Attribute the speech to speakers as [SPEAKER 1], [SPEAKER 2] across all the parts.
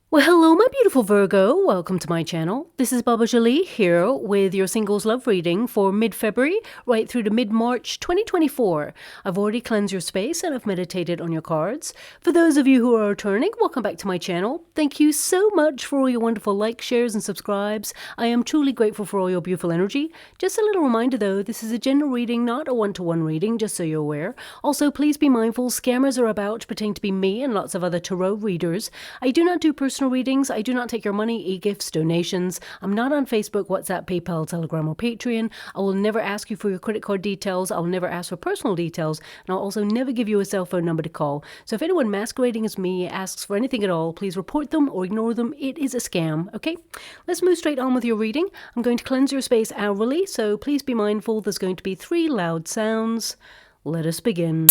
[SPEAKER 1] Well, hello, my beautiful Virgo. Welcome to my channel. This is Baba Jolie here with your singles love reading for mid-February right through to mid-March 2024. I've already cleansed your space and I've meditated on your cards. For those of you who are returning, welcome back to my channel. Thank you so much for all your wonderful likes, shares, and subscribes. I am truly grateful for all your beautiful energy. Just a little reminder though, this is a general reading, not a one-to-one reading, just so you're aware. Also, please be mindful, scammers are about to pretend to be me and lots of other tarot readers. I do not do personal readings. I do not take your money, e-gifts, donations. I'm not on Facebook, WhatsApp, PayPal, Telegram, or Patreon. I will never ask you for your credit card details. I'll never ask for personal details. And I'll also never give you a cell phone number to call. So if anyone masquerading as me asks for anything at all, please report them or ignore them. It is a scam, okay? Let's move straight on with your reading. I'm going to cleanse your space hourly, so please be mindful. There's going to be 3 loud sounds. Let us begin.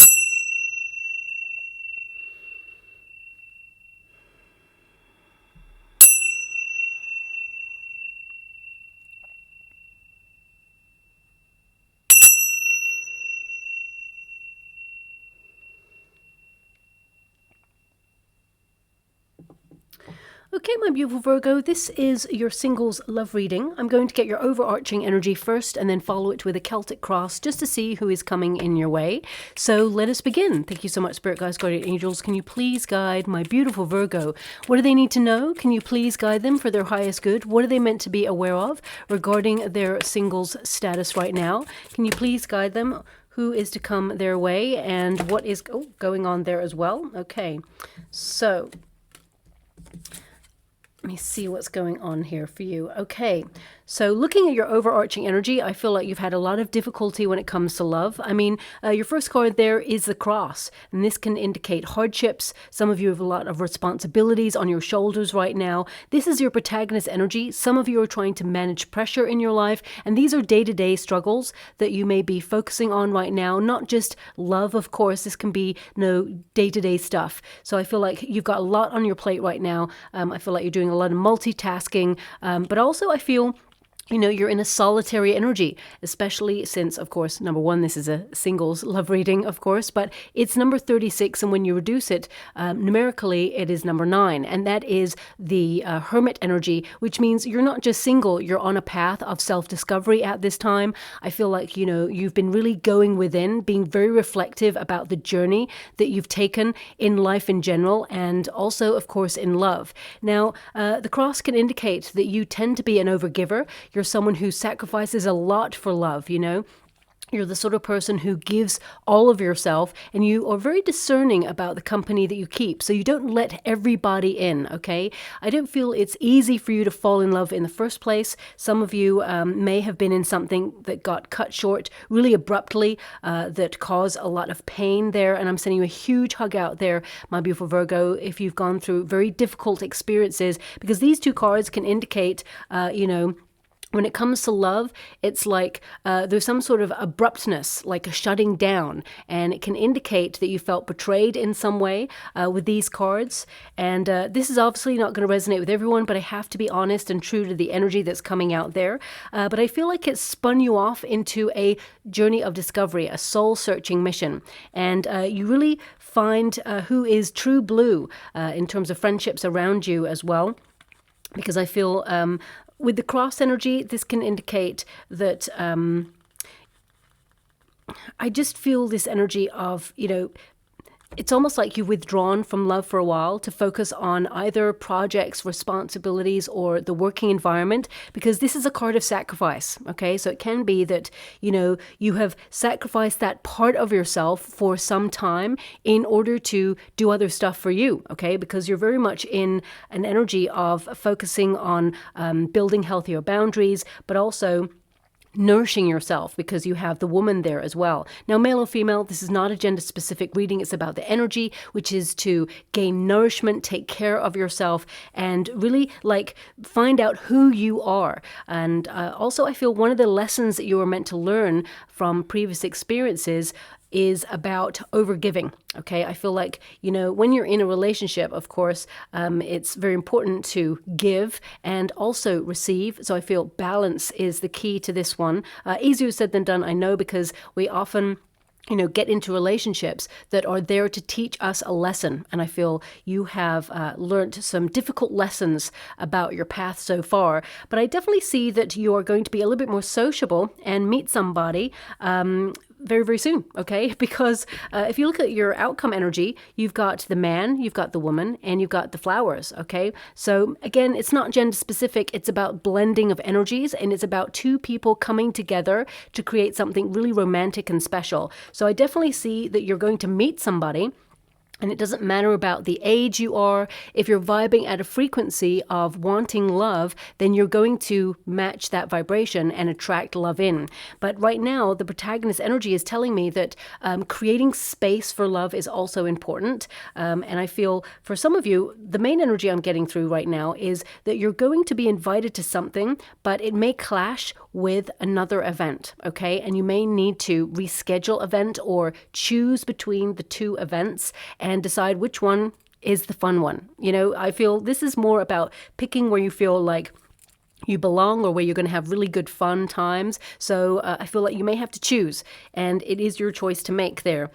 [SPEAKER 1] Okay, my beautiful Virgo, this is your singles love reading. I'm going to get your overarching energy first and then follow it with a Celtic cross just to see who is coming in your way. So let us begin. Thank you so much, Spirit Guides, Guardian Angels. Can you please guide my beautiful Virgo? What do they need to know? Can you please guide them for their highest good? What are they meant to be aware of regarding their singles status right now? Can you please guide them? Who is to come their way and what is going on there as well? Okay, so let me see what's going on here for you. Okay, so looking at your overarching energy, I feel like you've had a lot of difficulty when it comes to love. I mean, your first card there is the cross, and this can indicate hardships. Some of you have a lot of responsibilities on your shoulders right now. This is your protagonist energy. Some of you are trying to manage pressure in your life, and these are day-to-day struggles that you may be focusing on right now. Not just love, of course. This can be day-to-day stuff. So I feel like you've got a lot on your plate right now. I feel like you're doing a lot of multitasking, but also I feel you're in a solitary energy, especially since, of course, number one, this is a singles love reading, of course, but it's number 36. And when you reduce it numerically, it is number 9. And that is the hermit energy, which means you're not just single, you're on a path of self-discovery at this time. I feel like, you've been really going within, being very reflective about the journey that you've taken in life in general, and also, of course, in love. Now, the cross can indicate that you tend to be an overgiver. You're someone who sacrifices a lot for love, You're the sort of person who gives all of yourself, and you are very discerning about the company that you keep. So you don't let everybody in, okay? I don't feel it's easy for you to fall in love in the first place. Some of you may have been in something that got cut short really abruptly, that caused a lot of pain there. And I'm sending you a huge hug out there, my beautiful Virgo, if you've gone through very difficult experiences, because these 2 cards can indicate, when it comes to love, it's like there's some sort of abruptness, like a shutting down, and it can indicate that you felt betrayed in some way with these cards. And this is obviously not going to resonate with everyone, but I have to be honest and true to the energy that's coming out there. But I feel like it spun you off into a journey of discovery, a soul-searching mission. And you really find who is true blue in terms of friendships around you as well. Because I feel with the cross energy, this can indicate that I just feel this energy of, it's almost like you've withdrawn from love for a while to focus on either projects, responsibilities, or the working environment, because this is a card of sacrifice, okay? So it can be that, you have sacrificed that part of yourself for some time in order to do other stuff for you, okay? Because you're very much in an energy of focusing on building healthier boundaries, but also nourishing yourself, because you have the woman there as well. Now, male or female, this is not a gender-specific reading. It's about the energy, which is to gain nourishment, take care of yourself, and really find out who you are. And also, I feel one of the lessons that you were meant to learn from previous experiences is about overgiving. Okay, I feel like, when you're in a relationship, of course, it's very important to give and also receive. So I feel balance is the key to this one. Easier said than done, I know, because we often get into relationships that are there to teach us a lesson. And I feel you have learned some difficult lessons about your path so far. But I definitely see that you are going to be a little bit more sociable and meet somebody very, very soon, okay? Because if you look at your outcome energy, you've got the man, you've got the woman, and you've got the flowers, okay? So again, it's not gender specific. It's about blending of energies, and it's about two people coming together to create something really romantic and special. So I definitely see that you're going to meet somebody. And it doesn't matter about the age you are. If you're vibing at a frequency of wanting love, then you're going to match that vibration and attract love in. But right now, the protagonist energy is telling me that creating space for love is also important. And I feel for some of you, the main energy I'm getting through right now is that you're going to be invited to something, but it may clash with another event, okay? And you may need to reschedule event or choose between the two events and decide which one is the fun one. I feel this is more about picking where you feel like you belong or where you're going to have really good fun times. So I feel like you may have to choose, and it is your choice to make there.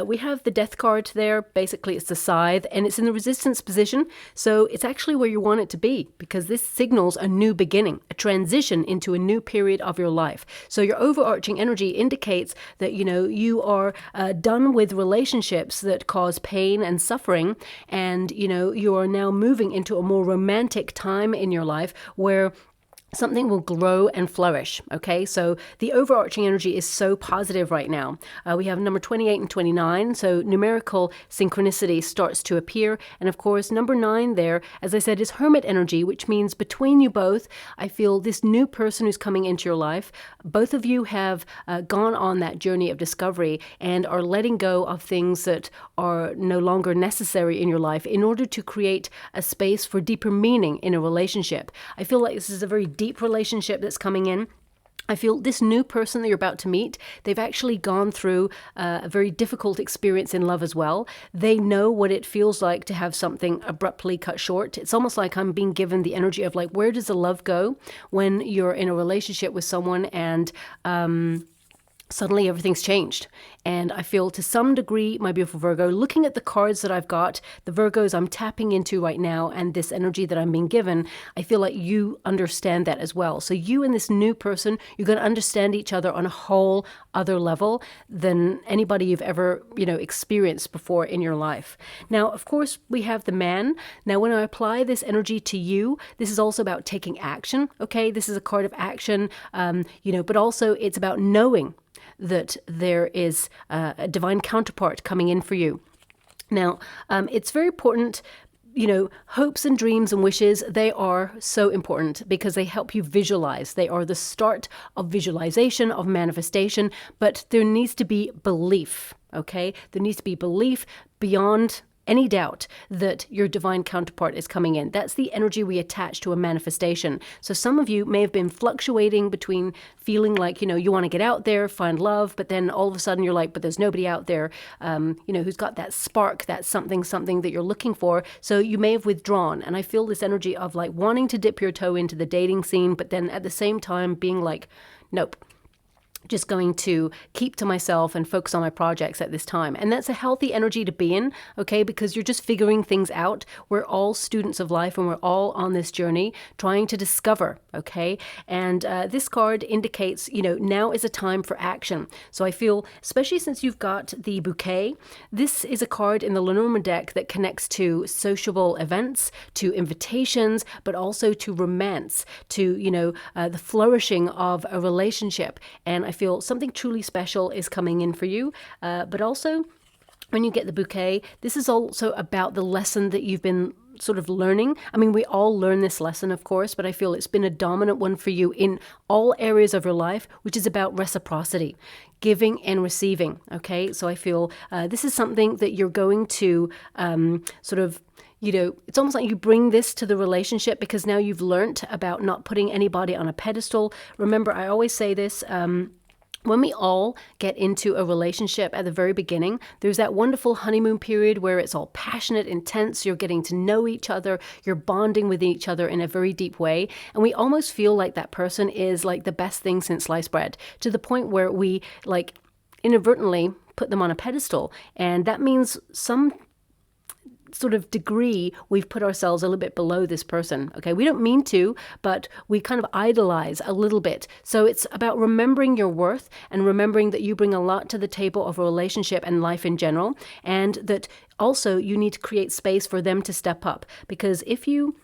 [SPEAKER 1] We have the death card there. Basically, it's the scythe, and it's in the resistance position. So it's actually where you want it to be, because this signals a new beginning, a transition into a new period of your life. So your overarching energy indicates that, you are done with relationships that cause pain and suffering. And, you are now moving into a more romantic time in your life where something will grow and flourish, okay? So the overarching energy is so positive right now. We have number 28 and 29, so numerical synchronicity starts to appear. And of course, number 9 there, as I said, is hermit energy, which means between you both, I feel this new person who's coming into your life, both of you have gone on that journey of discovery and are letting go of things that are no longer necessary in your life in order to create a space for deeper meaning in a relationship. I feel like this is a very deep relationship that's coming in. I feel this new person that you're about to meet, they've actually gone through a very difficult experience in love as well. They know what it feels like to have something abruptly cut short. It's almost like I'm being given the energy of like, where does the love go when you're in a relationship with someone and suddenly everything's changed. And I feel to some degree, my beautiful Virgo, looking at the cards that I've got, the Virgos I'm tapping into right now, and this energy that I'm being given, I feel like you understand that as well. So you and this new person, you're going to understand each other on a whole other level than anybody you've ever, experienced before in your life. Now, of course, we have the man. Now, when I apply this energy to you, this is also about taking action, okay? This is a card of action, but also it's about knowing that there is a divine counterpart coming in for you. Now, it's very important, hopes and dreams and wishes, they are so important because they help you visualize. They are the start of visualization, of manifestation, but there needs to be belief, okay? There needs to be belief beyond any doubt that your divine counterpart is coming in. That's the energy we attach to a manifestation. So some of you may have been fluctuating between feeling like, you want to get out there, find love, but then all of a sudden you're like, but there's nobody out there, who's got that spark, that something that you're looking for. So you may have withdrawn. And I feel this energy of like wanting to dip your toe into the dating scene, but then at the same time being like, nope. Just going to keep to myself and focus on my projects at this time. And that's a healthy energy to be in, okay? Because you're just figuring things out. We're all students of life and we're all on this journey trying to discover, okay? And this card indicates, now is a time for action. So I feel, especially since you've got the bouquet, this is a card in the LENORMAND deck that connects to sociable events, to invitations, but also to romance, to, the flourishing of a relationship. And I feel something truly special is coming in for you, but also when you get the bouquet, this is also about the lesson that you've been sort of learning. I mean, we all learn this lesson, of course, but I feel it's been a dominant one for you in all areas of your life, which is about reciprocity, giving and receiving, okay? So I feel this is something that you're going to it's almost like you bring this to the relationship because now you've learnt about not putting anybody on a pedestal. Remember, I always say this, when we all get into a relationship at the very beginning, there's that wonderful honeymoon period where it's all passionate, intense, you're getting to know each other, you're bonding with each other in a very deep way, and we almost feel like that person is like the best thing since sliced bread, to the point where we like inadvertently put them on a pedestal. And that means some sort of degree we've put ourselves a little bit below this person. Okay, we don't mean to, but we kind of idolize a little bit. So it's about remembering your worth and remembering that you bring a lot to the table of a relationship and life in general, and that also you need to create space for them to step up. Because if you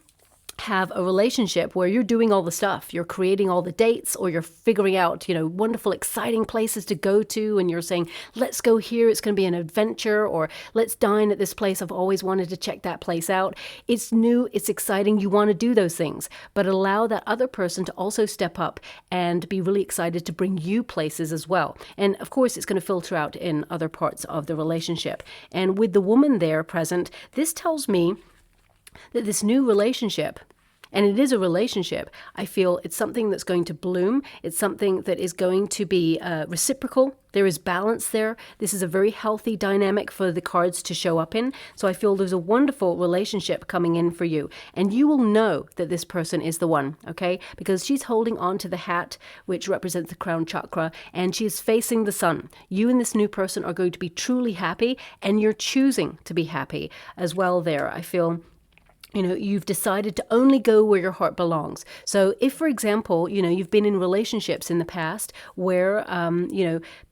[SPEAKER 1] have a relationship where you're doing all the stuff, you're creating all the dates, or you're figuring out, wonderful, exciting places to go to, and you're saying, let's go here, it's going to be an adventure, or let's dine at this place, I've always wanted to check that place out. It's new, it's exciting, you want to do those things, but allow that other person to also step up and be really excited to bring you places as well. And of course, it's going to filter out in other parts of the relationship. And with the woman there present, this tells me that this new relationship, and it is a relationship, I feel it's something that's going to bloom. It's something that is going to be reciprocal. There is balance there. This is a very healthy dynamic for the cards to show up in. So I feel there's a wonderful relationship coming in for you. And you will know that this person is the one, okay? Because she's holding on to the hat, which represents the crown chakra, and she's facing the sun. You and this new person are going to be truly happy, and you're choosing to be happy as well there. I feel you've decided to only go where your heart belongs. So if, for example, you've been in relationships in the past where,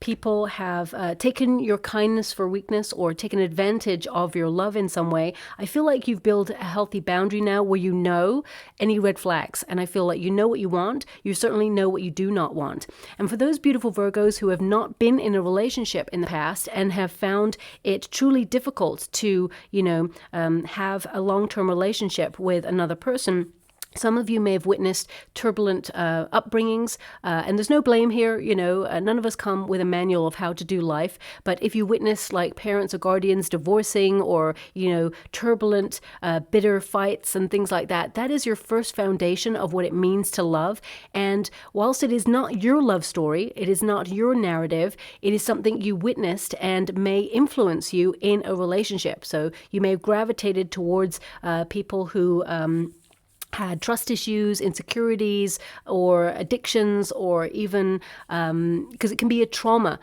[SPEAKER 1] people have taken your kindness for weakness or taken advantage of your love in some way, I feel like you've built a healthy boundary now where you know any red flags. And I feel like you know what you want. You certainly know what you do not want. And for those beautiful Virgos who have not been in a relationship in the past and have found it truly difficult to, have a long-term relationship with another person, some of you may have witnessed turbulent upbringings, and there's no blame here. None of us come with a manual of how to do life. But if you witness like parents or guardians divorcing, or turbulent, bitter fights and things like that, that is your first foundation of what it means to love. And whilst it is not your love story, it is not your narrative, it is something you witnessed and may influence you in a relationship. So you may have gravitated towards people who had trust issues, insecurities, or addictions, or even because it can be a trauma,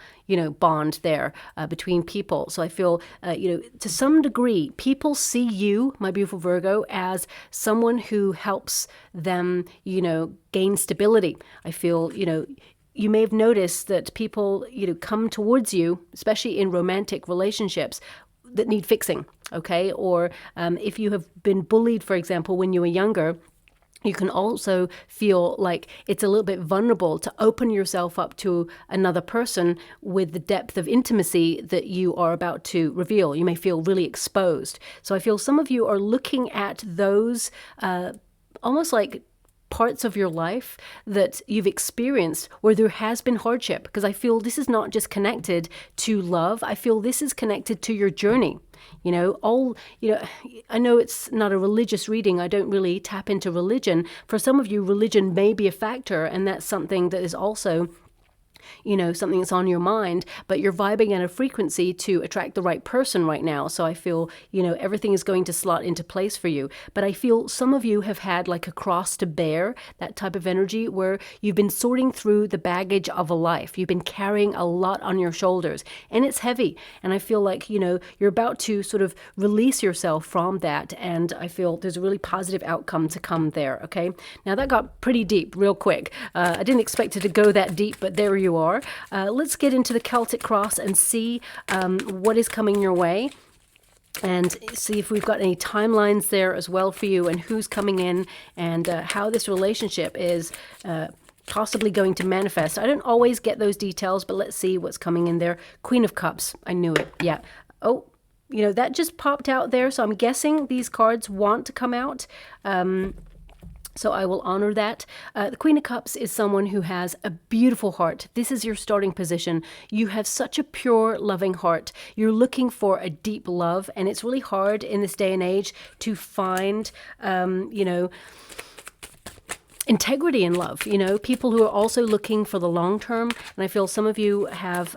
[SPEAKER 1] bond there between people. So I feel, to some degree, people see you, my beautiful Virgo, as someone who helps them, gain stability. I feel, you may have noticed that people, come towards you, especially in romantic relationships, that need fixing, okay? Or if you have been bullied, for example, when you were younger, you can also feel like it's a little bit vulnerable to open yourself up to another person with the depth of intimacy that you are about to reveal. You may feel really exposed. So I feel some of you are looking at those almost like parts of your life that you've experienced where there has been hardship, because I feel this is not just connected to love. I feel this is connected to your journey. I know it's not a religious reading. I don't really tap into religion. For some of you, religion may be a factor, and that's something that is also something that's on your mind, but you're vibing at a frequency to attract the right person right now. So I feel, everything is going to slot into place for you. But I feel some of you have had like a cross to bear, that type of energy where you've been sorting through the baggage of a life. You've been carrying a lot on your shoulders, and it's heavy. And I feel like, you're about to sort of release yourself from that. And I feel there's a really positive outcome to come there. Okay. Now that got pretty deep real quick. I didn't expect it to go that deep, but there you are. Let's get into the Celtic cross and see what is coming your way, and see if we've got any timelines there as well for you, and who's coming in, and how this relationship is possibly going to manifest. I don't always get those details, but let's see what's coming in there. Queen of Cups. I knew it. Yeah. Oh, that just popped out there, so I'm guessing these cards want to come out. So I will honor that. The Queen of Cups is someone who has a beautiful heart. This is your starting position. You have such a pure, loving heart. You're looking for a deep love, and it's really hard in this day and age to find, integrity in love. People who are also looking for the long term. And I feel some of you have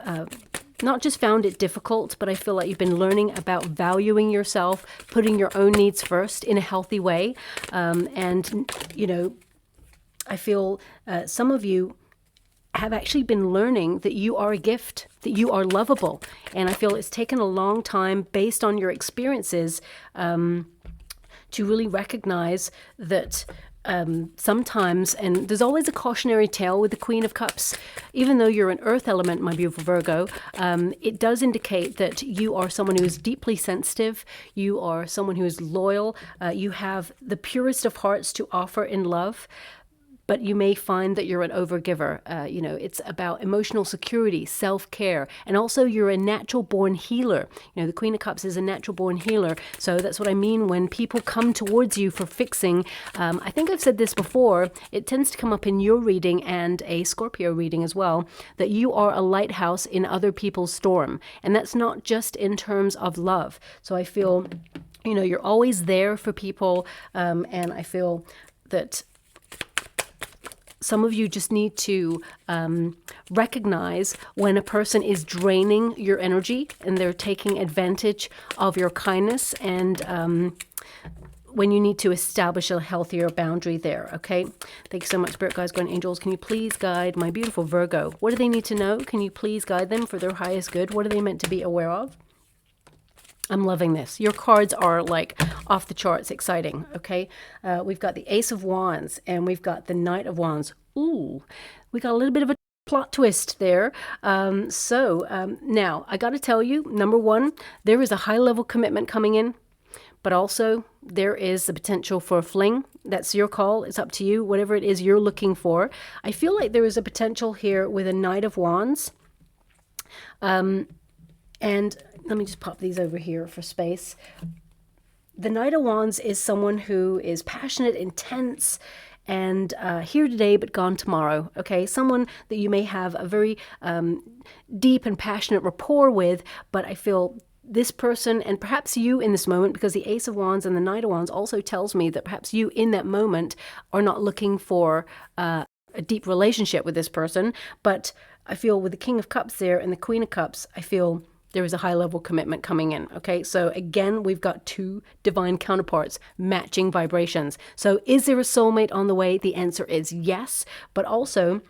[SPEAKER 1] not just found it difficult, but I feel like you've been learning about valuing yourself, putting your own needs first in a healthy way. I feel some of you have actually been learning that you are a gift, that you are lovable. And I feel it's taken a long time based on your experiences to really recognize that sometimes, and there's always a cautionary tale with the Queen of Cups, even though you're an earth element, my beautiful Virgo, it does indicate that you are someone who is deeply sensitive, you are someone who is loyal, you have the purest of hearts to offer in love. But you may find that you're an overgiver. It's about emotional security, self-care, and also you're a natural-born healer. The Queen of Cups is a natural-born healer. So that's what I mean when people come towards you for fixing. I think I've said this before. It tends to come up in your reading and a Scorpio reading as well, that you are a lighthouse in other people's storm. And that's not just in terms of love. So I feel, you're always there for people. And I feel that some of you just need to recognize when a person is draining your energy and they're taking advantage of your kindness, and when you need to establish a healthier boundary there, okay? Thank you so much, Spirit Guides, Guardian Angels. Can you please guide my beautiful Virgo? What do they need to know? Can you please guide them for their highest good? What are they meant to be aware of? I'm loving this. Your cards are like off the charts exciting, okay? We've got the Ace of Wands and we've got the Knight of Wands. Ooh, we got a little bit of a plot twist there. Now, I got to tell you, number one, there is a high-level commitment coming in, but also there is the potential for a fling. That's your call. It's up to you, whatever it is you're looking for. I feel like there is a potential here with a Knight of Wands. And let me just pop these over here for space. The Knight of Wands is someone who is passionate, intense, and here today but gone tomorrow, okay? Someone that you may have a very deep and passionate rapport with, but I feel this person, and perhaps you in this moment, because the Ace of Wands and the Knight of Wands also tells me that perhaps you in that moment are not looking for a deep relationship with this person, but I feel with the King of Cups there and the Queen of Cups, I feel there is a high-level commitment coming in, okay? So again, we've got two divine counterparts, matching vibrations. So is there a soulmate on the way? The answer is yes, but also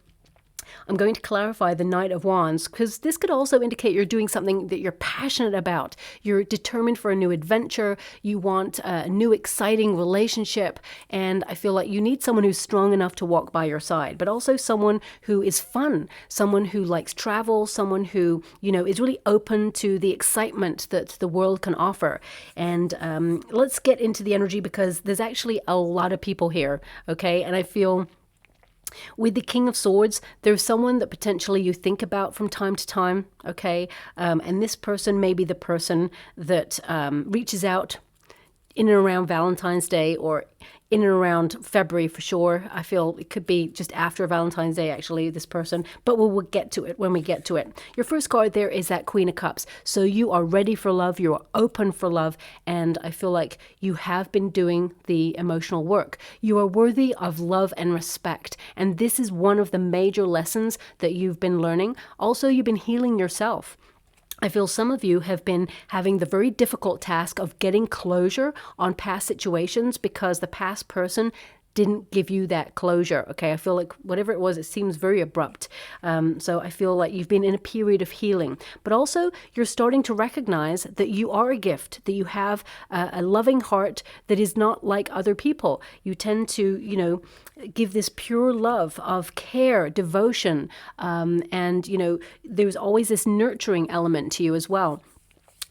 [SPEAKER 1] I'm going to clarify the Knight of Wands, because this could also indicate you're doing something that you're passionate about. You're determined for a new adventure. You want a new exciting relationship. And I feel like you need someone who's strong enough to walk by your side, but also someone who is fun, someone who likes travel, someone who, is really open to the excitement that the world can offer. And let's get into the energy, because there's actually a lot of people here, okay? And I feel with the King of Swords, there's someone that potentially you think about from time to time, okay? And this person may be the person that reaches out in and around Valentine's Day, or in and around February for sure. I feel it could be just after Valentine's Day, actually, this person. But we'll get to it when we get to it. Your first card there is that Queen of Cups. So you are ready for love. You are open for love. And I feel like you have been doing the emotional work. You are worthy of love and respect. And this is one of the major lessons that you've been learning. Also, you've been healing yourself. I feel some of you have been having the very difficult task of getting closure on past situations because the past person didn't give you that closure, okay? I feel like whatever it was, it seems very abrupt. So I feel like you've been in a period of healing. But also, you're starting to recognize that you are a gift, that you have a loving heart that is not like other people. You tend to, give this pure love of care, devotion, and, there's always this nurturing element to you as well.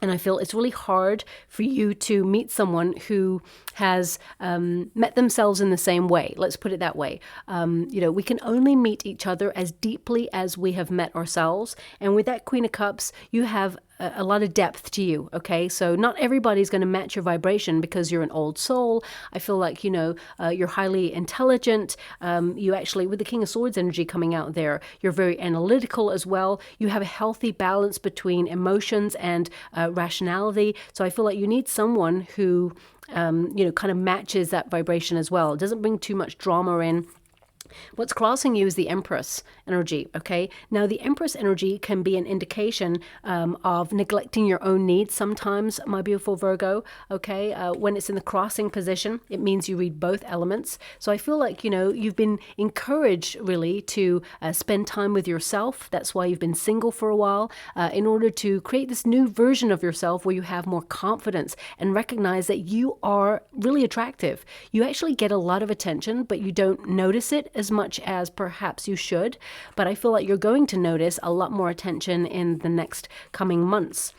[SPEAKER 1] And I feel it's really hard for you to meet someone who has met themselves in the same way. Let's put it that way. We can only meet each other as deeply as we have met ourselves. And with that Queen of Cups, you have a lot of depth to you, okay? So not everybody's going to match your vibration because you're an old soul. I feel like, you're highly intelligent. You actually, with the King of Swords energy coming out there, you're very analytical as well. You have a healthy balance between emotions and rationality. So I feel like you need someone who, kind of matches that vibration as well. It doesn't bring too much drama in. What's crossing you is the Empress energy, okay? Now, the Empress energy can be an indication of neglecting your own needs sometimes, my beautiful Virgo, okay? When it's in the crossing position, it means you read both elements. So I feel like, you've been encouraged really to spend time with yourself. That's why you've been single for a while, in order to create this new version of yourself where you have more confidence and recognize that you are really attractive. You actually get a lot of attention, but you don't notice it as much as perhaps you should. But I feel like you're going to notice a lot more attention in the next coming months.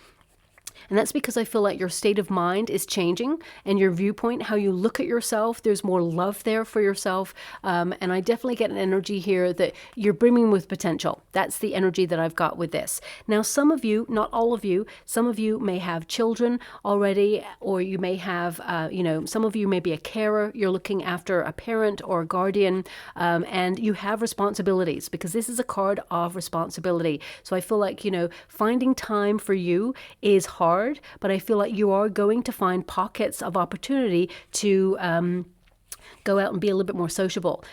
[SPEAKER 1] And that's because I feel like your state of mind is changing and your viewpoint, how you look at yourself, there's more love there for yourself. And I definitely get an energy here that you're brimming with potential. That's the energy that I've got with this. Now, some of you, not all of you, some of you may have children already, or you may have, some of you may be a carer. You're looking after a parent or a guardian, and you have responsibilities because this is a card of responsibility. So I feel like, finding time for you is hard. But I feel like you are going to find pockets of opportunity to go out and be a little bit more sociable.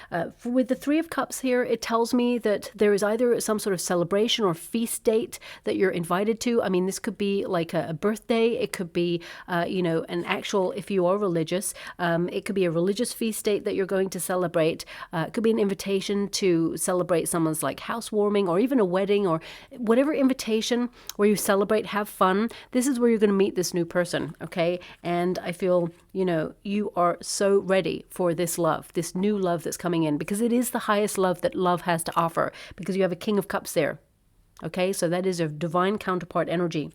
[SPEAKER 1] With the Three of Cups here, it tells me that there is either some sort of celebration or feast date that you're invited to. I mean, this could be like a birthday. It could be, an actual, if you are religious, it could be a religious feast date that you're going to celebrate. It could be an invitation to celebrate someone's like housewarming or even a wedding or whatever invitation where you celebrate, have fun. This is where you're going to meet this new person, okay? And I feel, you are so ready for this love, this new love that's coming in, because it is the highest love that love has to offer, because you have a King of Cups there. Okay, so that is a divine counterpart energy.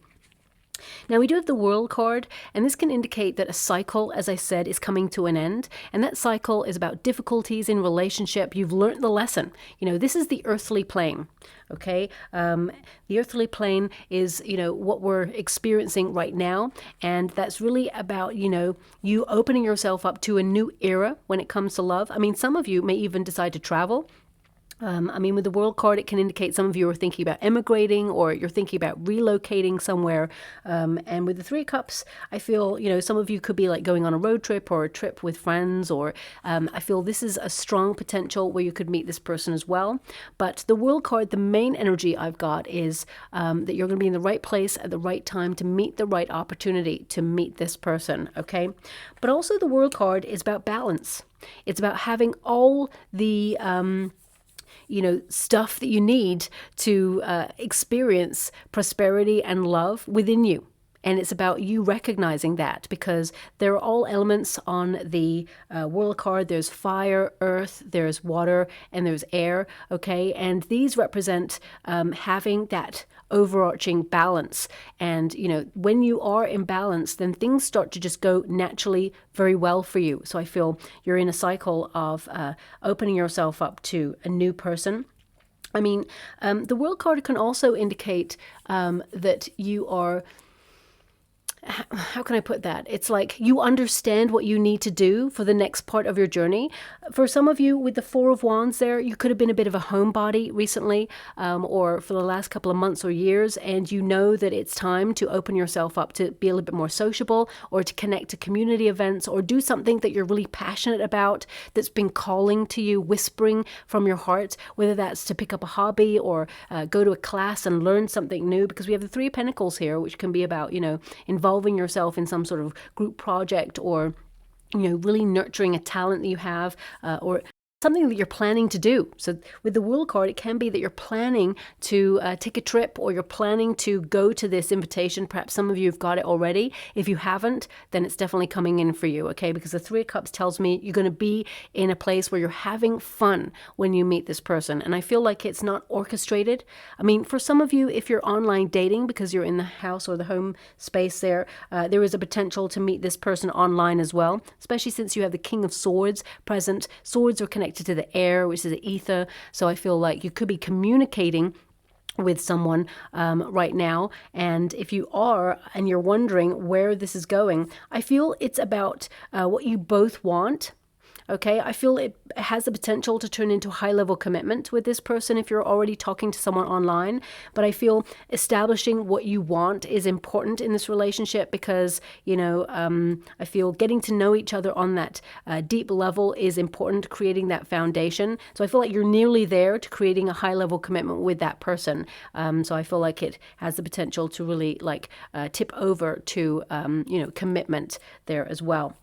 [SPEAKER 1] Now we do have the World card, and this can indicate that a cycle, as I said, is coming to an end. And that cycle is about difficulties in relationship. You've learned the lesson. This is the earthly plane. Okay, the earthly plane is, what we're experiencing right now. And that's really about, you opening yourself up to a new era when it comes to love. I mean, some of you may even decide to travel. With the World card, it can indicate some of you are thinking about emigrating or you're thinking about relocating somewhere. And with the Three of Cups, I feel, some of you could be like going on a road trip or a trip with friends, or I feel this is a strong potential where you could meet this person as well. But the World card, the main energy I've got is that you're going to be in the right place at the right time to meet the right opportunity to meet this person, okay? But also the World card is about balance. It's about having all the stuff that you need to experience prosperity and love within you. And it's about you recognizing that, because there are all elements on the World card. There's fire, earth, there's water, and there's air, okay? And these represent having that overarching balance. And, when you are in balance, then things start to just go naturally very well for you. So I feel you're in a cycle of opening yourself up to a new person. The World card can also indicate that you are... How can I put that? It's like you understand what you need to do for the next part of your journey. For some of you with the Four of Wands there, you could have been a bit of a homebody recently, or for the last couple of months or years, and you know that it's time to open yourself up to be a little bit more sociable, or to connect to community events, or do something that you're really passionate about that's been calling to you, whispering from your heart, whether that's to pick up a hobby or go to a class and learn something new, because we have the Three of Pentacles here, which can be about, involving yourself in some sort of group project, or really nurturing a talent that you have, or something that you're planning to do. So with the World card, it can be that you're planning to take a trip, or you're planning to go to this invitation. Perhaps some of you have got it already. If you haven't, then it's definitely coming in for you, okay? Because the Three of Cups tells me you're going to be in a place where you're having fun when you meet this person. And I feel like it's not orchestrated. For some of you, if you're online dating because you're in the house or the home space there, there is a potential to meet this person online as well, especially since you have the King of Swords present. Swords are connected to the air, which is the ether. So I feel like you could be communicating with someone right now. And if you are, and you're wondering where this is going, I feel it's about what you both want. Okay, I feel it has the potential to turn into high-level commitment with this person if you're already talking to someone online. But I feel establishing what you want is important in this relationship because, I feel getting to know each other on that deep level is important, creating that foundation. So I feel like you're nearly there to creating a high-level commitment with that person. So I feel like it has the potential to really tip over to, commitment there as well.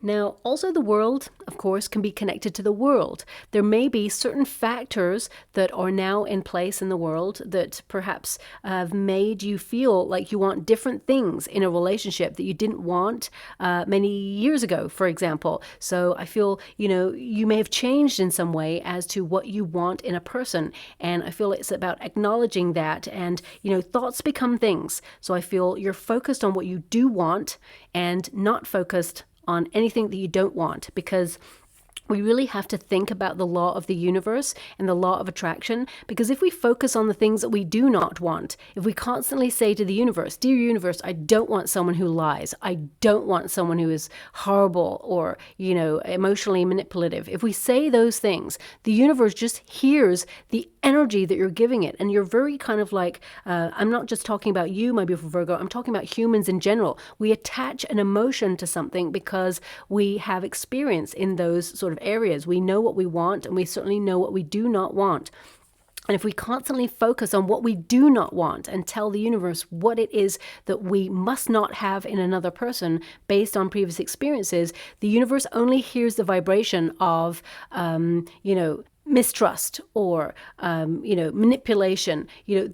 [SPEAKER 1] Now, also the world, of course, can be connected to the world. There may be certain factors that are now in place in the world that perhaps have made you feel like you want different things in a relationship that you didn't want many years ago, for example. So I feel, you may have changed in some way as to what you want in a person. And I feel it's about acknowledging that and, thoughts become things. So I feel you're focused on what you do want and not focused on anything that you don't want, because we really have to think about the law of the universe and the law of attraction, because if we focus on the things that we do not want, if we constantly say to the universe, dear universe, I don't want someone who lies, I don't want someone who is horrible or, emotionally manipulative. If we say those things, the universe just hears the energy that you're giving it. And you're very kind of like, I'm not just talking about you, my beautiful Virgo, I'm talking about humans in general. We attach an emotion to something because we have experience in those sort of areas. We know what we want, and we certainly know what we do not want. And if we constantly focus on what we do not want and tell the universe what it is that we must not have in another person based on previous experiences, the universe only hears the vibration of, mistrust or, manipulation.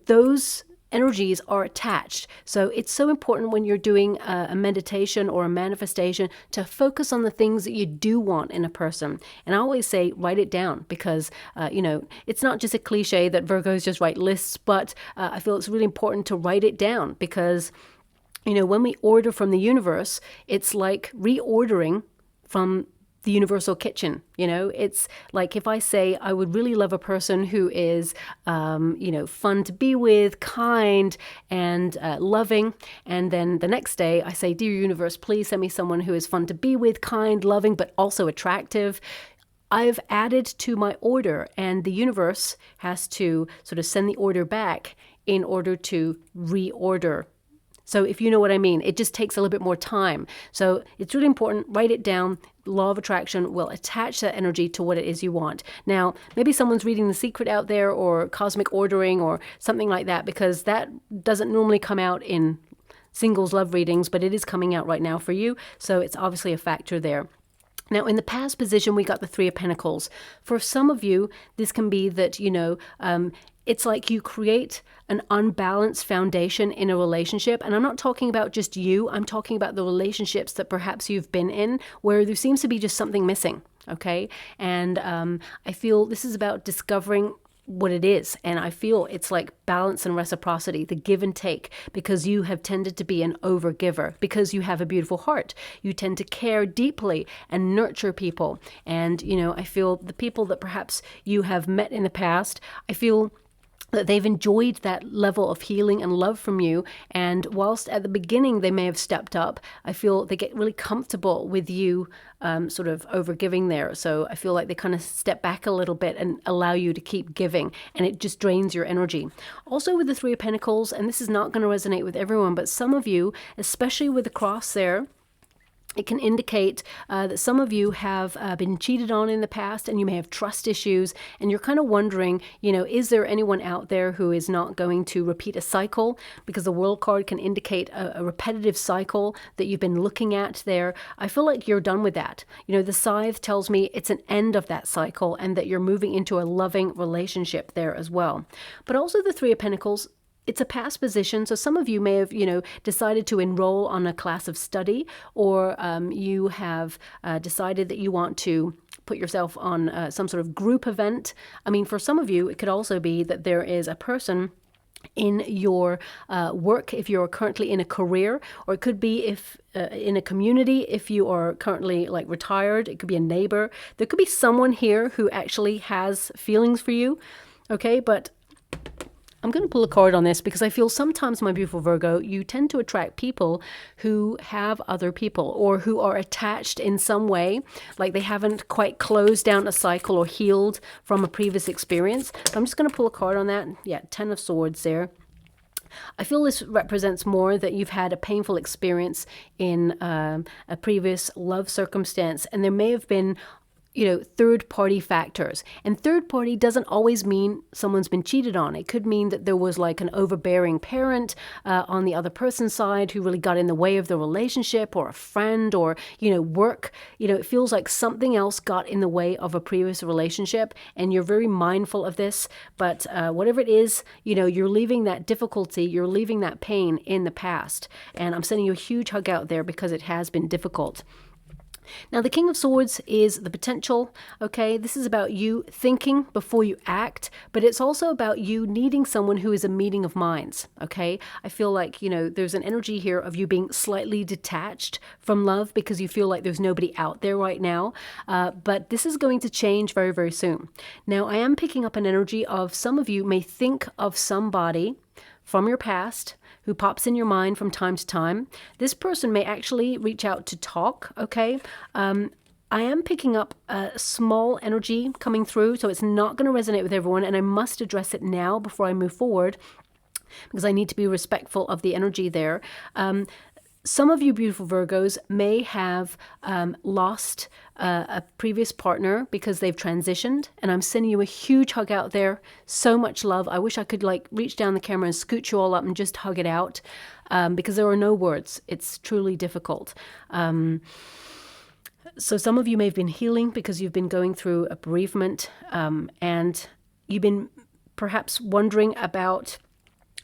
[SPEAKER 1] Those energies are attached. So it's so important when you're doing a meditation or a manifestation to focus on the things that you do want in a person. And I always say, write it down, because, it's not just a cliche that Virgos just write lists, but I feel it's really important to write it down because, when we order from the universe, it's like reordering from the universal kitchen. It's like if I say I would really love a person who is, fun to be with, kind, and loving. And then the next day I say, dear universe, please send me someone who is fun to be with, kind, loving, but also attractive. I've added to my order, and the universe has to sort of send the order back in order to reorder. So if you know what I mean, it just takes a little bit more time. So it's really important, write it down. Law of attraction will attach that energy to what it is you want. Now, maybe someone's reading The Secret out there or Cosmic Ordering or something like that, because that doesn't normally come out in singles love readings, but it is coming out right now for you. So it's obviously a factor there. Now, in the past position, we got the Three of Pentacles. For some of you, this can be that, it's like you create an unbalanced foundation in a relationship. And I'm not talking about just you. I'm talking about the relationships that perhaps you've been in where there seems to be just something missing. Okay. And I feel this is about discovering what it is. And I feel it's like balance and reciprocity, the give and take, because you have tended to be an overgiver, because you have a beautiful heart. You tend to care deeply and nurture people. And, I feel the people that perhaps you have met in the past, I feel that they've enjoyed that level of healing and love from you. And whilst at the beginning they may have stepped up, I feel they get really comfortable with you sort of overgiving there. So I feel like they kind of step back a little bit and allow you to keep giving, and it just drains your energy. Also with the Three of Pentacles, and this is not going to resonate with everyone, but some of you, especially with the cross there, it can indicate that some of you have been cheated on in the past, and you may have trust issues, and you're kind of wondering, is there anyone out there who is not going to repeat a cycle? Because the World card can indicate a repetitive cycle that you've been looking at there. I feel like you're done with that. The Scythe tells me it's an end of that cycle and that you're moving into a loving relationship there as well. But also the Three of Pentacles, it's a past position, so some of you may have, decided to enroll on a class of study, or you have decided that you want to put yourself on some sort of group event. I mean, for some of you, it could also be that there is a person in your work, if you're currently in a career, or it could be if in a community, if you are currently retired. It could be a neighbor. There could be someone here who actually has feelings for you. Okay, but I'm going to pull a card on this because I feel sometimes, my beautiful Virgo, you tend to attract people who have other people or who are attached in some way, like they haven't quite closed down a cycle or healed from a previous experience. I'm just going to pull a card on that. Yeah, 10 of Swords there. I feel this represents more that you've had a painful experience in a previous love circumstance, and there may have been, you know, third party factors. And third party doesn't always mean someone's been cheated on. It could mean that there was like an overbearing parent on the other person's side who really got in the way of the relationship, or a friend, or, you know, work. You know, it feels like something else got in the way of a previous relationship, and you're very mindful of this. But whatever it is, you know, you're leaving that difficulty, you're leaving that pain in the past. And I'm sending you a huge hug out there because it has been difficult. Now, the King of Swords is the potential, okay? This is about you thinking before you act, but it's also about you needing someone who is a meeting of minds, okay? I feel like, you know, there's an energy here of you being slightly detached from love because you feel like there's nobody out there right now, but this is going to change very, very soon. Now, I am picking up an energy of some of you may think of somebody from your past who pops in your mind from time to time. This person may actually reach out to talk, okay? I am picking up a small energy coming through, so it's not going to resonate with everyone, and I must address it now before I move forward because I need to be respectful of the energy there. Some of you beautiful Virgos may have lost a previous partner because they've transitioned, and I'm sending you a huge hug out there. So much love. I wish I could like reach down the camera and scoot you all up and just hug it out because there are no words. It's truly difficult. So some of you may have been healing because you've been going through a bereavement, and you've been perhaps wondering about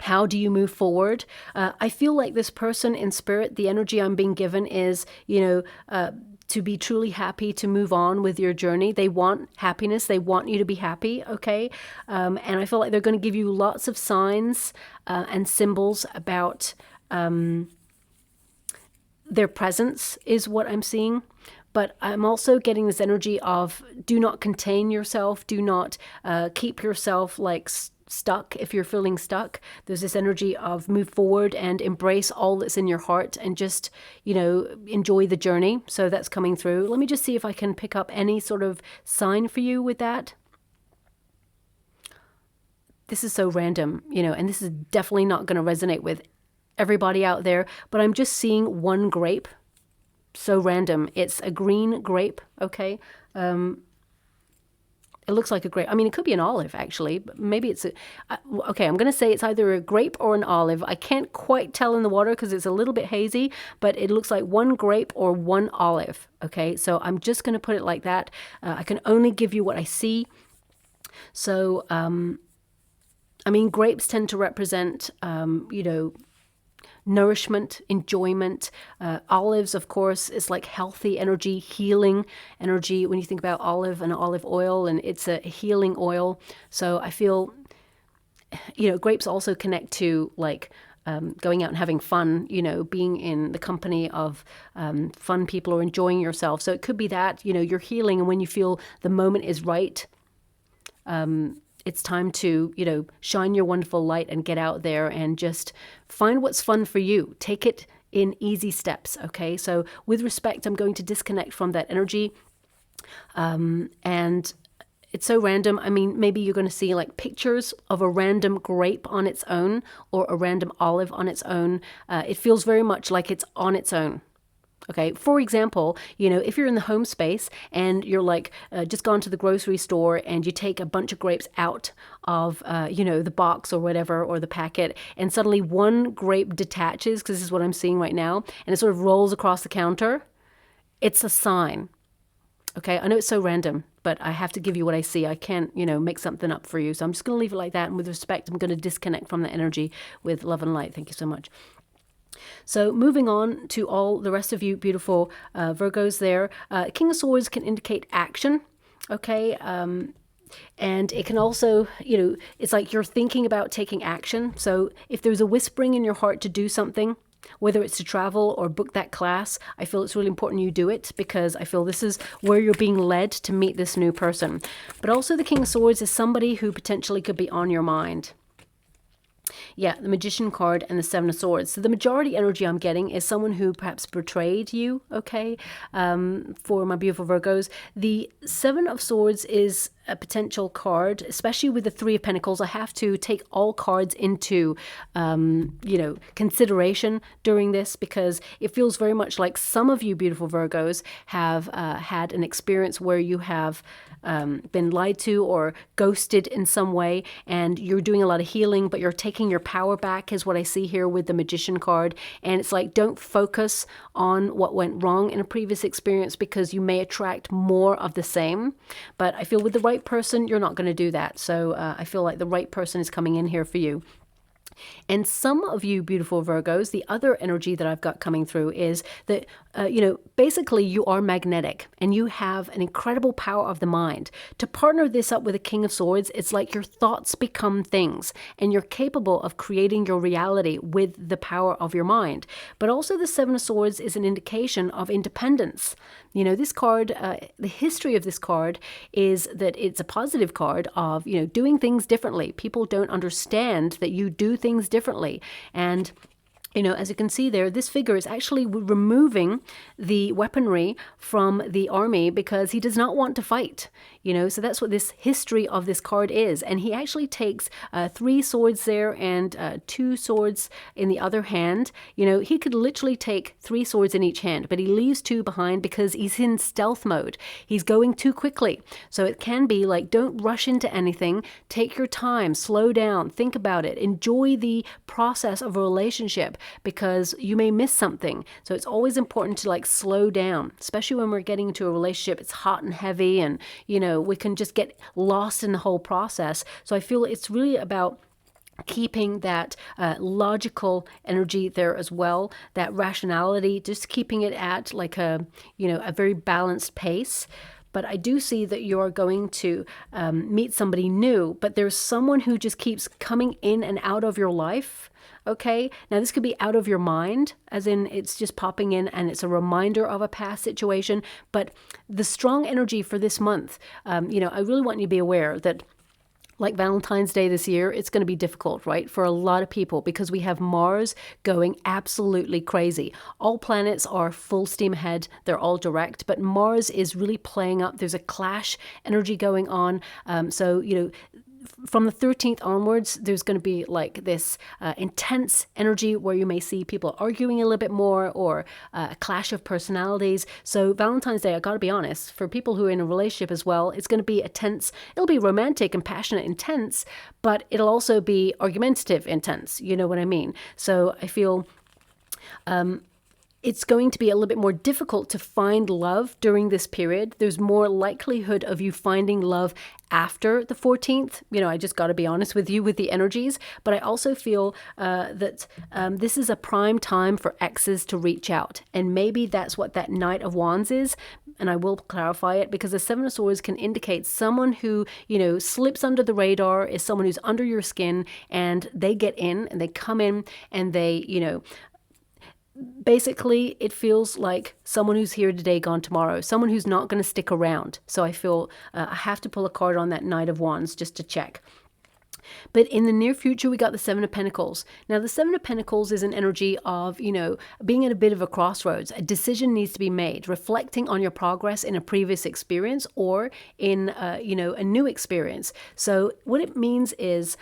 [SPEAKER 1] how do you move forward? I feel like this person in spirit, the energy I'm being given is, you know, to be truly happy, to move on with your journey. They want happiness. They want you to be happy, okay? And I feel like they're going to give you lots of signs and symbols about their presence is what I'm seeing. But I'm also getting this energy of do not contain yourself. Do not keep yourself like stuck if you're feeling stuck. There's this energy of move forward and embrace all that's in your heart and just, you know, enjoy the journey. So that's coming through. Let me just see if I can pick up any sort of sign for you with that. This is so random, you know, and this is definitely not going to resonate with everybody out there, but I'm just seeing one grape. So random. It's a green grape, okay? It looks like a grape. I mean, it could be an olive, actually, but maybe it's okay, I'm going to say it's either a grape or an olive. I can't quite tell in the water because it's a little bit hazy, but it looks like one grape or one olive, okay? So I'm just going to put it like that. I can only give you what I see. So, I mean, grapes tend to represent, you know, nourishment, enjoyment. Olives, of course, is like healthy energy, healing energy. When you think about olive and olive oil, and it's a healing oil. So I feel, you know, grapes also connect to like going out and having fun, you know, being in the company of fun people or enjoying yourself. So it could be that, you know, you're healing, and when you feel the moment is right, it's time to, you know, shine your wonderful light and get out there and just find what's fun for you. Take it in easy steps, okay? So with respect, I'm going to disconnect from that energy. And it's so random. I mean, maybe you're going to see like pictures of a random grape on its own or a random olive on its own. It feels very much like it's on its own. Okay, for example, you know, if you're in the home space and you're like just gone to the grocery store and you take a bunch of grapes out of, you know, the box or whatever, or the packet, and suddenly one grape detaches, because this is what I'm seeing right now, and it sort of rolls across the counter, it's a sign. Okay, I know it's so random, but I have to give you what I see. I can't, you know, make something up for you. So I'm just going to leave it like that. And with respect, I'm going to disconnect from the energy with love and light. Thank you so much. So moving on to all the rest of you beautiful Virgos there. King of Swords can indicate action, okay? And it can also, you know, it's like you're thinking about taking action. So if there's a whispering in your heart to do something, whether it's to travel or book that class, I feel it's really important you do it, because I feel this is where you're being led to meet this new person. But also the King of Swords is somebody who potentially could be on your mind. Yeah, the Magician card and the Seven of Swords. So the majority energy I'm getting is someone who perhaps betrayed you, okay, for my beautiful Virgos. The Seven of Swords is a potential card, especially with the Three of Pentacles. I have to take all cards into, consideration during this, because it feels very much like some of you beautiful Virgos have had an experience where you have been lied to or ghosted in some way, and you're doing a lot of healing, but you're taking your power back, is what I see here with the Magician card. And it's like, don't focus on what went wrong in a previous experience, because you may attract more of the same. But I feel with the right person, you're not going to do that. So I feel like the right person is coming in here for you. And some of you beautiful Virgos, the other energy that I've got coming through is that, basically you are magnetic and you have an incredible power of the mind. To partner this up with the King of Swords, it's like your thoughts become things and you're capable of creating your reality with the power of your mind. But also the Seven of Swords is an indication of independence. This card, the history of this card is that it's a positive card of, doing things differently. People don't understand that you do things differently. And as you can see there, this figure is actually removing the weaponry from the army because he does not want to fight. So that's what this history of this card is. And he actually takes 3 swords there and 2 swords in the other hand. He could literally take 3 swords in each hand, but he leaves 2 behind because he's in stealth mode. He's going too quickly. So it can be like, don't rush into anything. Take your time, slow down, think about it, enjoy the process of a relationship, because you may miss something. So it's always important to slow down, especially when we're getting into a relationship. It's hot and heavy, and we can just get lost in the whole process. So I feel it's really about keeping that logical energy there as well, that rationality, just keeping it at a very balanced pace. But I do see that you're going to meet somebody new, but there's someone who just keeps coming in and out of your life. Okay, now this could be out of your mind, as in it's just popping in and it's a reminder of a past situation. But the strong energy for this month, I really want you to be aware that, like Valentine's Day this year, it's going to be difficult, right, for a lot of people, because we have Mars going absolutely crazy. All planets are full steam ahead. They're all direct, but Mars is really playing up. There's a clash energy going on. From the 13th onwards, there's going to be this intense energy where you may see people arguing a little bit more, or a clash of personalities. So Valentine's Day, I got to be honest, for people who are in a relationship as well, it's going to be it'll be romantic and passionate intense, but it'll also be argumentative intense. You know what I mean? So I feel it's going to be a little bit more difficult to find love during this period. There's more likelihood of you finding love after the 14th. I just got to be honest with you with the energies. But I also feel that this is a prime time for exes to reach out. And maybe that's what that Knight of Wands is. And I will clarify it, because the Seven of Swords can indicate someone who, slips under the radar, is someone who's under your skin, and they get in and they come in and they, basically, it feels like someone who's here today, gone tomorrow, someone who's not going to stick around. So I feel I have to pull a card on that Knight of Wands just to check. But in the near future, we got the Seven of Pentacles. Now, the Seven of Pentacles is an energy of, being at a bit of a crossroads. A decision needs to be made, reflecting on your progress in a previous experience or in, a new experience. So what it means is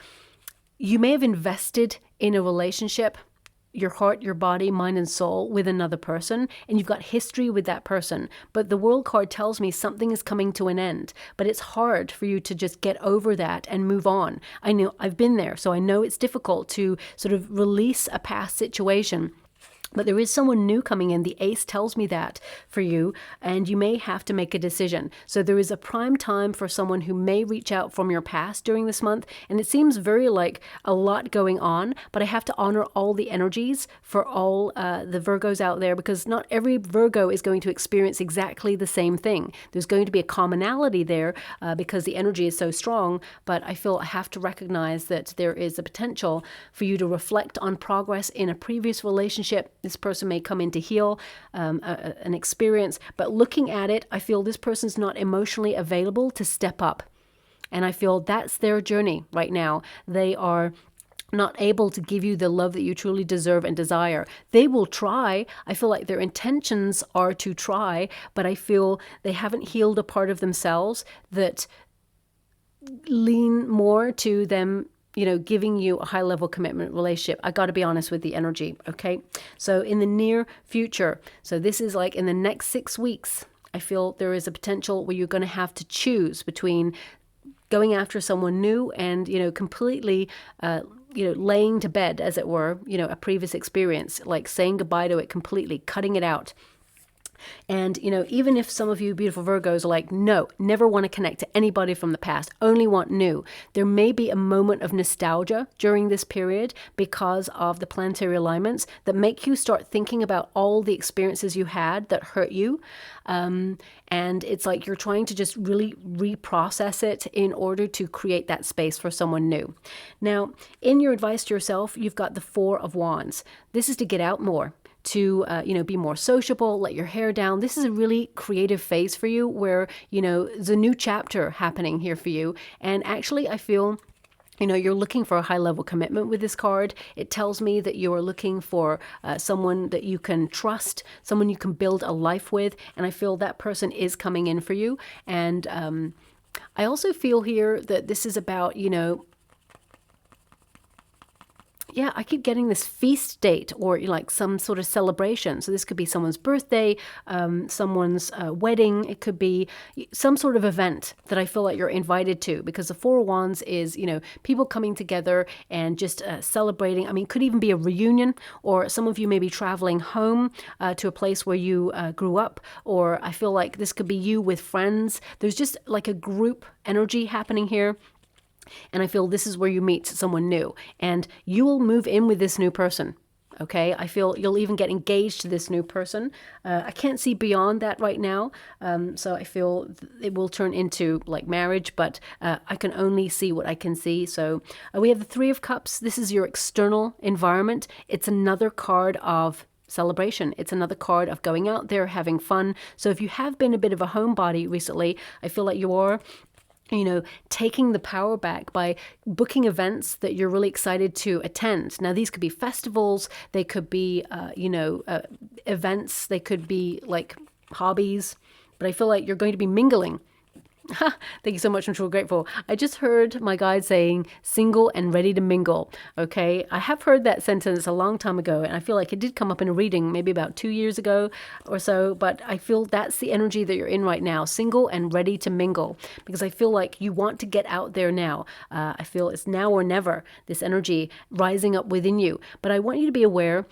[SPEAKER 1] you may have invested in a relationship, your heart, your body, mind, and soul with another person, and you've got history with that person. But the World card tells me something is coming to an end, but it's hard for you to just get over that and move on. I know, I've been there, so I know it's difficult to sort of release a past situation. But there is someone new coming in. The Ace tells me that for you, and you may have to make a decision. So there is a prime time for someone who may reach out from your past during this month, and it seems very like a lot going on, but I have to honor all the energies for all the Virgos out there, because not every Virgo is going to experience exactly the same thing. There's going to be a commonality there because the energy is so strong, but I feel I have to recognize that there is a potential for you to reflect on progress in a previous relationship. This person may come in to heal an experience, but looking at it, I feel this person's not emotionally available to step up. And I feel that's their journey right now. They are not able to give you the love that you truly deserve and desire. They will try. I feel like their intentions are to try, but I feel they haven't healed a part of themselves that lean more to them, giving you a high level commitment relationship. I got to be honest with the energy. Okay. So in the near future, so this is like in the next 6 weeks, I feel there is a potential where you're going to have to choose between going after someone new and, completely, laying to bed, as it were, a previous experience, like saying goodbye to it completely, cutting it out. And, even if some of you beautiful Virgos are like, no, never want to connect to anybody from the past, only want new, there may be a moment of nostalgia during this period because of the planetary alignments that make you start thinking about all the experiences you had that hurt you. And it's like you're trying to just really reprocess it in order to create that space for someone new. Now, in your advice to yourself, you've got the Four of Wands. This is to get out more, to, be more sociable, let your hair down. This is a really creative phase for you where, there's a new chapter happening here for you. And actually, I feel, you're looking for a high level commitment with this card. It tells me that you are looking for someone that you can trust, someone you can build a life with. And I feel that person is coming in for you. And I also feel here that this is about, I keep getting this feast date or like some sort of celebration. So this could be someone's birthday, someone's wedding. It could be some sort of event that I feel like you're invited to, because the Four of Wands is, people coming together and just celebrating. I mean, it could even be a reunion, or some of you may be traveling home to a place where you grew up, or I feel like this could be you with friends. There's just like a group energy happening here. And I feel this is where you meet someone new, and you will move in with this new person. Okay, I feel you'll even get engaged to this new person. I can't see beyond that right now. So I feel it will turn into like marriage, but I can only see what I can see. So we have the Three of Cups. This is your external environment. It's another card of celebration. It's another card of going out there, having fun. So if you have been a bit of a homebody recently, I feel like you are taking the power back by booking events that you're really excited to attend. Now, these could be festivals, they could be, events, they could be like hobbies, but I feel like you're going to be mingling. Thank you so much. I'm truly grateful. I just heard my guide saying single and ready to mingle. Okay. I have heard that sentence a long time ago, and I feel like it did come up in a reading maybe about 2 years ago or so, but I feel that's the energy that you're in right now, single and ready to mingle, because I feel like you want to get out there now. I feel it's now or never, this energy rising up within you. But I want you to be aware,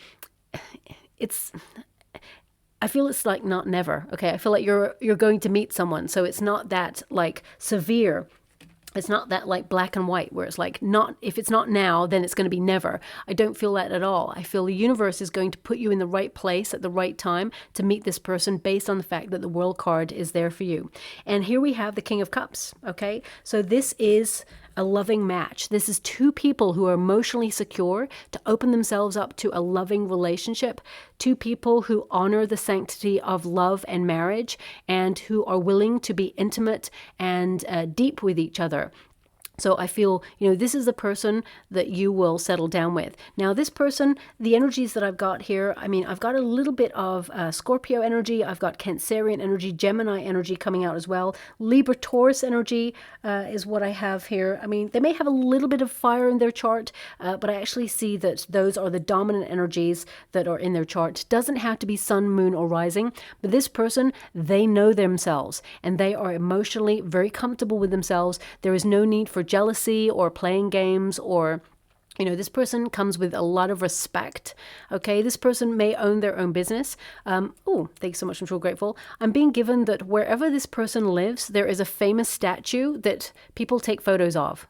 [SPEAKER 1] I feel it's like not never. Okay. I feel like you're going to meet someone. So it's not that like severe. It's not that like black and white where it's like not, if it's not now, then it's going to be never. I don't feel that at all. I feel the universe is going to put you in the right place at the right time to meet this person based on the fact that the World card is there for you. And here we have the King of Cups. Okay. So this is a loving match. This is two people who are emotionally secure to open themselves up to a loving relationship, two people who honor the sanctity of love and marriage, and who are willing to be intimate and deep with each other. So I feel, this is the person that you will settle down with. Now, this person, the energies that I've got here, I mean, I've got a little bit of Scorpio energy. I've got Cancerian energy, Gemini energy coming out as well. Libra Taurus energy is what I have here. I mean, they may have a little bit of fire in their chart, but I actually see that those are the dominant energies that are in their chart. Doesn't have to be sun, moon, or rising, but this person, they know themselves and they are emotionally very comfortable with themselves. There is no need for jealousy or playing games, or this person comes with a lot of respect. Okay, this person may own their own business. Oh, thanks so much. I'm so grateful. I'm being given that wherever this person lives, there is a famous statue that people take photos of.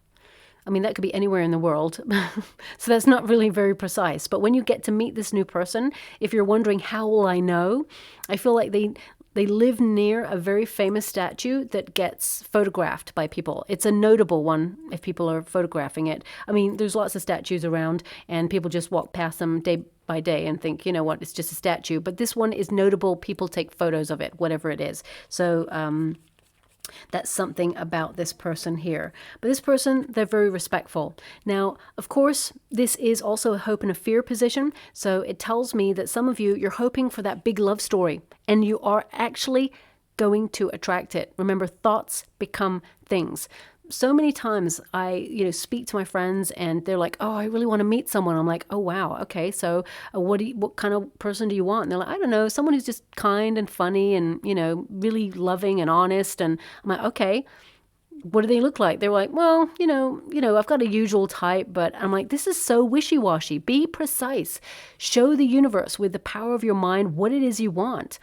[SPEAKER 1] I mean, that could be anywhere in the world. So that's not really very precise. But when you get to meet this new person, if you're wondering, how will I know? I feel like they live near a very famous statue that gets photographed by people. It's a notable one if people are photographing it. I mean, there's lots of statues around and people just walk past them day by day and think, you know what, it's just a statue. But this one is notable. People take photos of it, whatever it is. So, That's something about this person here. But this person, they're very respectful. Now, of course, this is also a hope and a fear position. So it tells me that some of you, you're hoping for that big love story, and you are actually going to attract it. Remember, thoughts become things. So many times I, speak to my friends and they're like, oh, I really want to meet someone. I'm like, oh, wow. Okay. So what kind of person do you want? And they're like, I don't know, someone who's just kind and funny and, really loving and honest. And I'm like, okay, what do they look like? They're like, well, I've got a usual type, but I'm like, this is so wishy-washy. Be precise. Show the universe with the power of your mind what it is you want.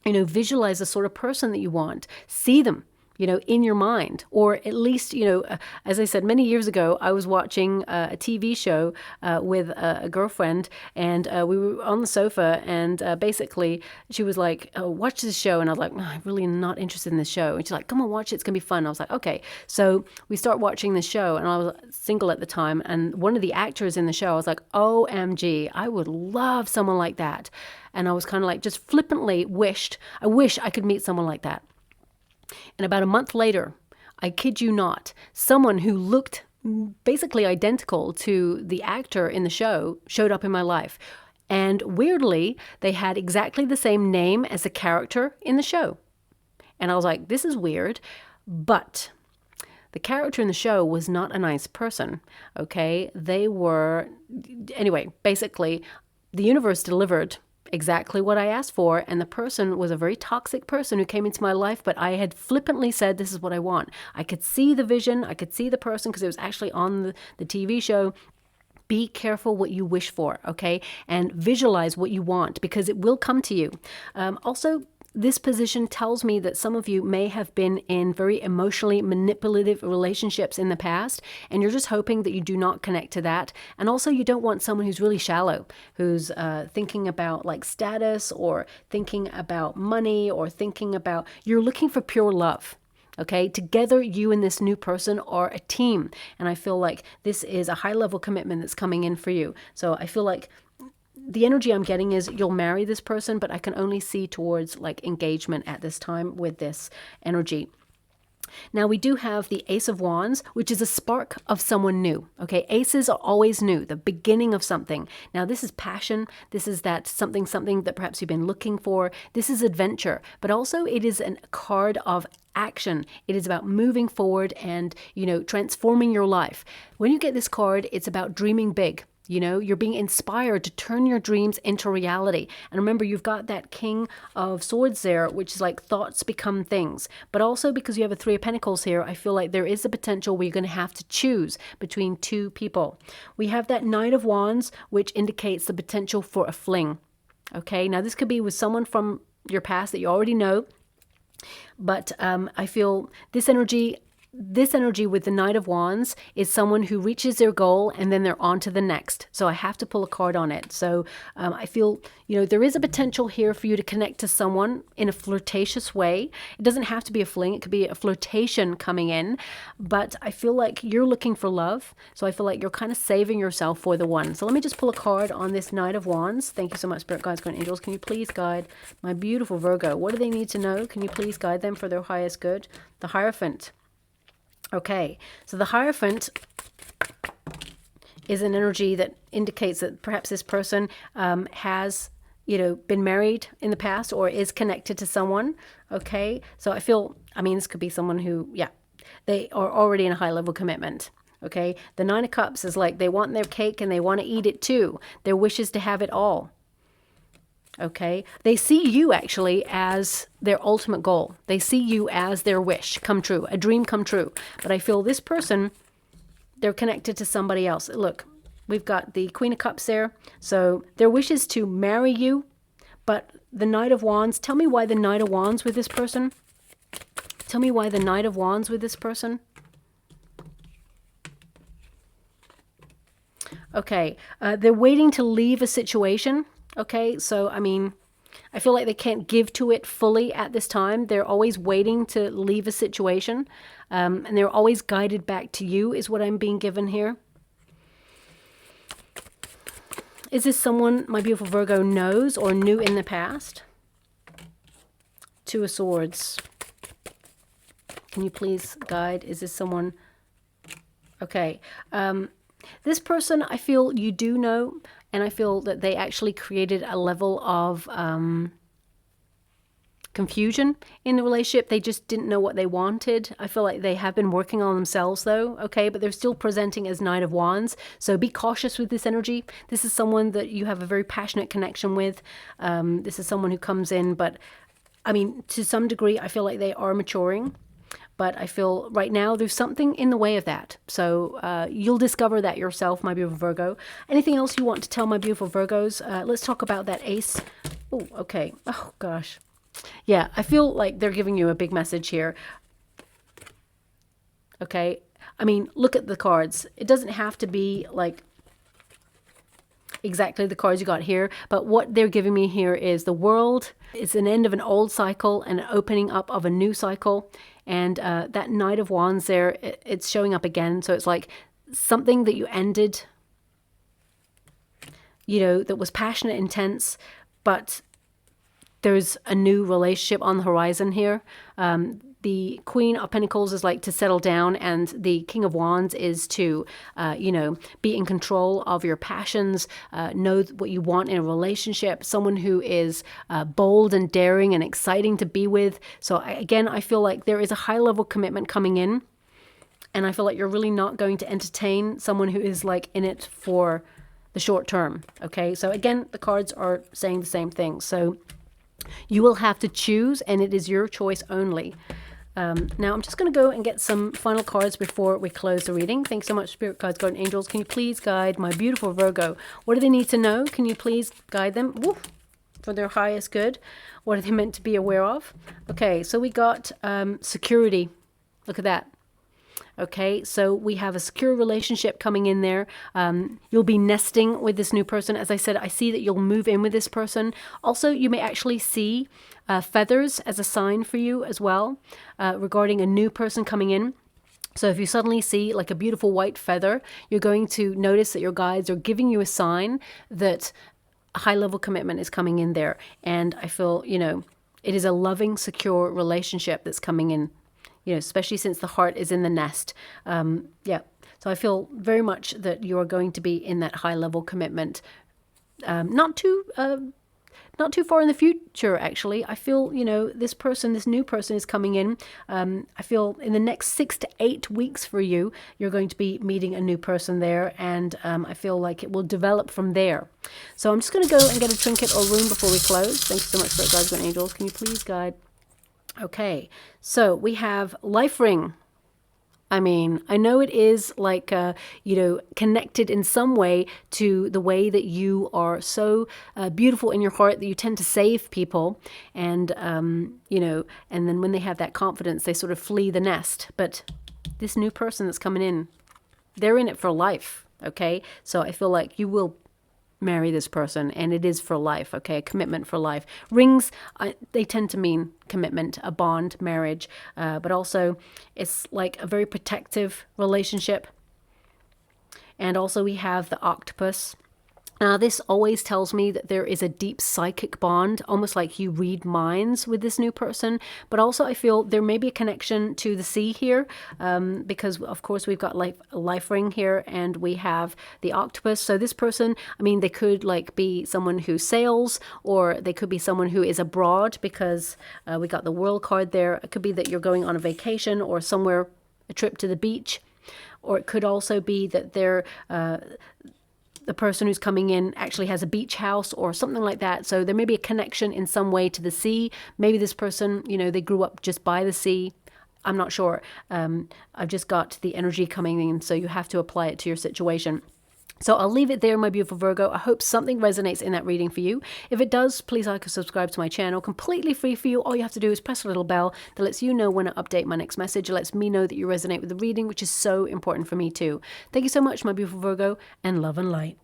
[SPEAKER 1] Visualize the sort of person that you want. See them, in your mind, or at least, as I said, many years ago, I was watching a TV show with a girlfriend, and we were on the sofa, and basically she was like, oh, watch this show. And I was like, no, I'm really not interested in this show. And she's like, come on, watch it. It's going to be fun. And I was like, okay. So we start watching this show, and I was single at the time. And one of the actors in the show, I was like, OMG, I would love someone like that. And I was kind of like just flippantly I wish I could meet someone like that. And about a month later, I kid you not, someone who looked basically identical to the actor in the show showed up in my life. And weirdly, they had exactly the same name as the character in the show. And I was like, this is weird. But the character in the show was not a nice person, okay? Anyway, basically, the universe delivered exactly what I asked for, and the person was a very toxic person who came into my life, but I had flippantly said, this is what I want. I could see the vision, I could see the person, because it was actually on the TV show. Be careful what you wish for, okay? And visualize what you want, because it will come to you. Also, this position tells me that some of you may have been in very emotionally manipulative relationships in the past, and you're just hoping that you do not connect to that. And also, you don't want someone who's really shallow, who's thinking about like status, or thinking about money, or you're looking for pure love. Okay, together you and this new person are a team. And I feel like this is a high level commitment that's coming in for you. So I feel like the energy I'm getting is you'll marry this person, but I can only see towards like engagement at this time with this energy. Now we do have the Ace of Wands, which is a spark of someone new. Okay, aces are always new, the beginning of something. Now this is passion. This is that something that perhaps you've been looking for. This is adventure, but also it is a card of action. It is about moving forward and, transforming your life. When you get this card, it's about dreaming big. You're being inspired to turn your dreams into reality. And remember, you've got that King of Swords there, which is like thoughts become things. But also because you have a Three of Pentacles here, I feel like there is a potential where you're going to have to choose between two people. We have that Knight of Wands, which indicates the potential for a fling. Okay, now this could be with someone from your past that you already know. But I feel this energy with the Knight of Wands is someone who reaches their goal and then they're on to the next. So I have to pull a card on it. So I feel, there is a potential here for you to connect to someone in a flirtatious way. It doesn't have to be a fling. It could be a flirtation coming in. But I feel like you're looking for love. So I feel like you're kind of saving yourself for the one. So let me just pull a card on this Knight of Wands. Thank you so much, Spirit Guides, Guardian Angels. Can you please guide my beautiful Virgo? What do they need to know? Can you please guide them for their highest good? The Hierophant. Okay, so the Hierophant is an energy that indicates that perhaps this person has, been married in the past or is connected to someone. Okay, so I feel, this could be someone who, they are already in a high level commitment. Okay, the Nine of Cups is like they want their cake and they want to eat it too. Their wish is to have it all. Okay, they see you actually as their ultimate goal. They see you as their wish come true, a dream come true. But I feel this person, they're connected to somebody else. Look, we've got the Queen of Cups there. So their wish is to marry you. But the Knight of Wands, tell me why the Knight of Wands with this person. Tell me why the Knight of Wands with this person. Okay, they're waiting to leave a situation. Okay, so I feel like they can't give to it fully at this time. They're always waiting to leave a situation, and they're always guided back to you is what I'm being given here. Is this someone my beautiful Virgo knows or knew in the past? Two of Swords. Can you please guide? Is this someone? Okay. This person, I feel you do know, and I feel that they actually created a level of confusion in the relationship. They just didn't know what they wanted. I feel like they have been working on themselves though, okay, but they're still presenting as Knight of Wands. So be cautious with this energy. This is someone that you have a very passionate connection with. This is someone who comes in, but I mean, to some degree, I feel like they are maturing. But I feel right now there's something in the way of that. So you'll discover that yourself, my beautiful Virgo. Anything else you want to tell my beautiful Virgos? Let's talk about that ace. Oh, okay. Oh, gosh. Yeah, I feel like they're giving you a big message here. Okay. I mean, look at the cards. It doesn't have to be like exactly the cards you got here, but what they're giving me here is the World. It's an end of an old cycle and an opening up of a new cycle. And that Knight of Wands there, it's showing up again. So it's like something that you ended, you know, that was passionate, intense, but there's a new relationship on the horizon here. The Queen of Pentacles is like to settle down, and the King of Wands is to, you know, be in control of your passions, know what you want in a relationship, someone who is bold and daring and exciting to be with. So again, I feel like there is a high level commitment coming in, and I feel like you're really not going to entertain someone who is like in it for the short term. Okay, so again, the cards are saying the same thing. So you will have to choose, and it is your choice only. Now I'm just going to go and get some final cards before we close the reading. Thanks so much, Spirit Guides, Guardian Angels. Can you please guide my beautiful Virgo? What do they need to know? Can you please guide them for their highest good? What are they meant to be aware of? Okay, so we got security. Look at that. Okay, so we have a secure relationship coming in there. You'll be nesting with this new person. As I said, I see that you'll move in with this person. Also, you may actually see feathers as a sign for you as well, regarding a new person coming in. So if you suddenly see like a beautiful white feather, you're going to notice that your guides are giving you a sign that a high level commitment is coming in there. And I feel, you know, it is a loving, secure relationship that's coming in. You know, especially since the heart is in the nest. Yeah, so I feel very much that you are going to be in that high level commitment. Not too far in the future, actually. I feel, you know, this person, this new person is coming in. I feel in the next 6 to 8 weeks for you, you're going to be meeting a new person there. And I feel like it will develop from there. So I'm just going to go and get a trinket or rune before we close. Thank you so much for it, guides and angels. Can you please guide? Okay, so we have life ring. I mean, I know it is like, you know, connected in some way to the way that you are so beautiful in your heart that you tend to save people. And, you know, and then when they have that confidence, they sort of flee the nest. But this new person that's coming in, they're in it for life. Okay, so I feel like you will marry this person, and it is for life. Okay, a commitment for life. Rings, they tend to mean commitment, a bond, marriage, but also it's like a very protective relationship. And also we have the octopus. Now, this always tells me that there is a deep psychic bond, almost like you read minds with this new person. But also I feel there may be a connection to the sea here, because, of course, we've got a life ring here, and we have the octopus. So this person, I mean, they could like be someone who sails, or they could be someone who is abroad, because we got the World card there. It could be that you're going on a vacation or somewhere, a trip to the beach. Or it could also be that they're... the person who's coming in actually has a beach house or something like that. So there may be a connection in some way to the sea. Maybe this person, you know, they grew up just by the sea. I'm not sure. I've just got the energy coming in, so you have to apply it to your situation. So I'll leave it there, my beautiful Virgo. I hope something resonates in that reading for you. If it does, please like and subscribe to my channel. Completely free for you. All you have to do is press a little bell that lets you know when I update my next message. It lets me know that you resonate with the reading, which is so important for me too. Thank you so much, my beautiful Virgo, and love and light.